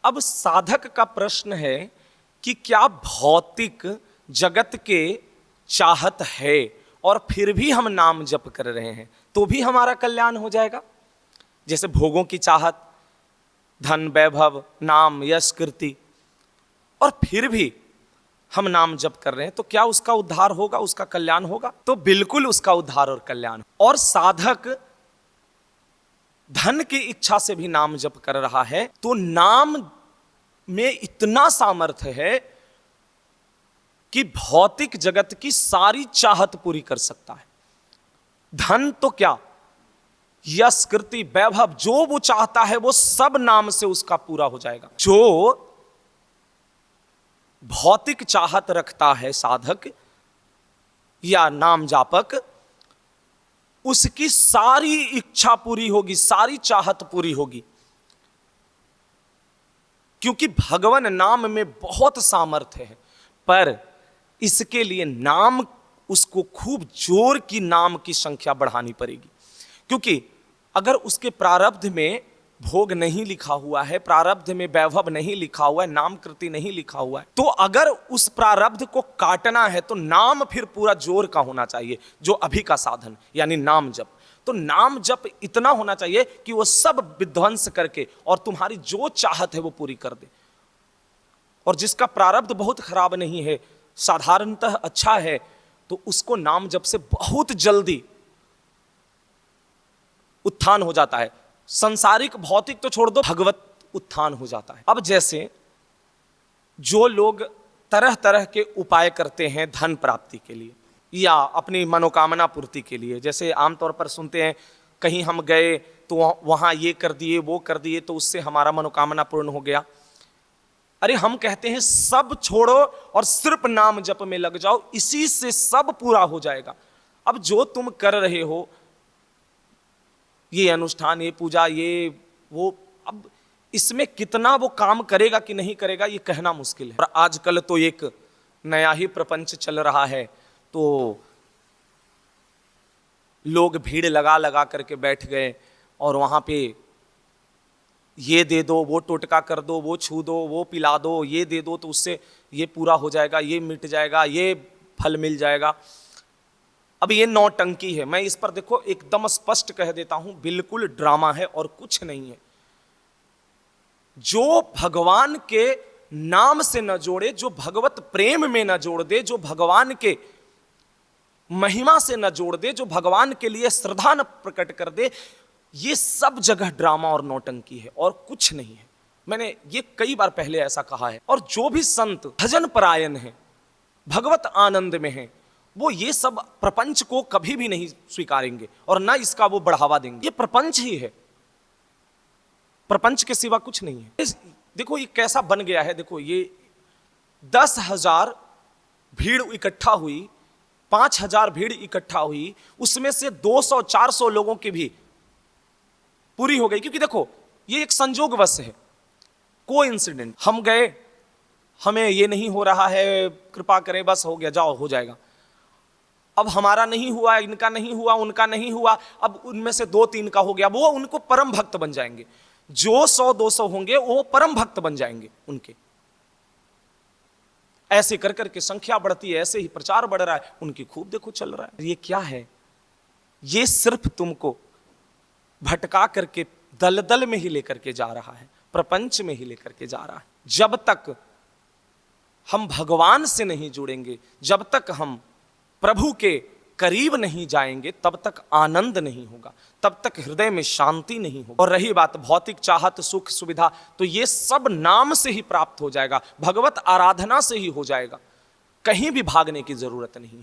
अब साधक का प्रश्न है कि क्या भौतिक जगत के चाहत है और फिर भी हम नाम जप कर रहे हैं तो भी हमारा कल्याण हो जाएगा। जैसे भोगों की चाहत, धन, वैभव, नाम, यश, कीर्ति, और फिर भी हम नाम जप कर रहे हैं तो क्या उसका उद्धार होगा, उसका कल्याण होगा? तो बिल्कुल उसका उद्धार और कल्याण। और साधक धन की इच्छा से भी नाम जप कर रहा है तो नाम में इतना सामर्थ्य है कि भौतिक जगत की सारी चाहत पूरी कर सकता है। धन तो क्या, यश, कीर्ति, वैभव, जो वो चाहता है वो सब नाम से उसका पूरा हो जाएगा। जो भौतिक चाहत रखता है साधक या नाम जापक, उसकी सारी इच्छा पूरी होगी, सारी चाहत पूरी होगी, क्योंकि भगवान नाम में बहुत सामर्थ्य है। पर इसके लिए नाम, उसको खूब जोर की नाम की संख्या बढ़ानी पड़ेगी, क्योंकि अगर उसके प्रारब्ध में भोग नहीं लिखा हुआ है, प्रारब्ध में वैभव नहीं लिखा हुआ है, नाम कृति नहीं लिखा हुआ है, तो अगर उस प्रारब्ध को काटना है तो नाम फिर पूरा जोर का होना चाहिए, जो अभी का साधन यानी नाम जप। तो नाम जप इतना होना चाहिए कि वो सब विध्वंस करके और तुम्हारी जो चाहत है वो पूरी कर दे। और जिसका प्रारब्ध बहुत खराब नहीं है, साधारणतः अच्छा है, तो उसको नाम जप से बहुत जल्दी उत्थान हो जाता है। संसारिक भौतिक तो छोड़ दो, भगवत उत्थान हो जाता है। अब जैसे जो लोग तरह तरह के उपाय करते हैं धन प्राप्ति के लिए या अपनी मनोकामना पूर्ति के लिए, जैसे आमतौर पर सुनते हैं कहीं हम गए तो वहां ये कर दिए, वो कर दिए, तो उससे हमारा मनोकामना पूर्ण हो गया। अरे हम कहते हैं सब छोड़ो और सिर्फ नाम जप में लग जाओ, इसी से सब पूरा हो जाएगा। अब जो तुम कर रहे हो, ये अनुष्ठान, ये पूजा, ये वो, अब इसमें कितना वो काम करेगा कि नहीं करेगा ये कहना मुश्किल है। और आजकल तो एक नया ही प्रपंच चल रहा है, तो लोग भीड़ लगा लगा करके बैठ गए और वहां पे ये दे दो, वो टोटका कर दो, वो छू दो, वो पिला दो, ये दे दो तो उससे ये पूरा हो जाएगा, ये मिट जाएगा, ये फल मिल जाएगा। अब ये नौटंकी है। मैं इस पर देखो एकदम स्पष्ट कह देता हूं, बिल्कुल ड्रामा है और कुछ नहीं है। जो भगवान के नाम से न जोड़े, जो भगवत प्रेम में न जोड़ दे, जो भगवान के महिमा से न जोड़ दे, जो भगवान के लिए श्रद्धा न प्रकट कर दे, ये सब जगह ड्रामा और नौटंकी है और कुछ नहीं है। मैंने ये कई बार पहले ऐसा कहा है। और जो भी संत भजन परायण है, भगवत आनंद में है, वो ये सब प्रपंच को कभी भी नहीं स्वीकारेंगे और ना इसका वो बढ़ावा देंगे। ये प्रपंच ही है, प्रपंच के सिवा कुछ नहीं है। देखो ये कैसा बन गया है। देखो ये 10,000 भीड़ इकट्ठा हुई, 5,000 भीड़ इकट्ठा हुई, उसमें से 200-400 लोगों की भी पूरी हो गई, क्योंकि देखो ये एक संजोगवश है, कोइंसिडेंट। हम गए, हमें ये नहीं हो रहा है, कृपा करें, बस हो गया, जाओ हो जाएगा। अब हमारा नहीं हुआ, इनका नहीं हुआ, उनका नहीं हुआ, अब उनमें से 2-3 का हो गया, वो उनको परम भक्त बन जाएंगे। जो 100-200 होंगे वो परम भक्त बन जाएंगे उनके। ऐसे कर करके संख्या बढ़ती है, ऐसे ही प्रचार बढ़ रहा है, उनकी खूब देखो चल रहा है। ये क्या है? ये सिर्फ तुमको भटका करके दलदल में ही लेकर के जा रहा है, प्रपंच में ही लेकर के जा रहा है। जब तक हम भगवान से नहीं जुड़ेंगे, जब तक हम प्रभु के करीब नहीं जाएंगे, तब तक आनंद नहीं होगा, तब तक हृदय में शांति नहीं होगी। और रही बात भौतिक चाहत, सुख, सुविधा, तो ये सब नाम से ही प्राप्त हो जाएगा, भगवत आराधना से ही हो जाएगा, कहीं भी भागने की जरूरत नहीं है।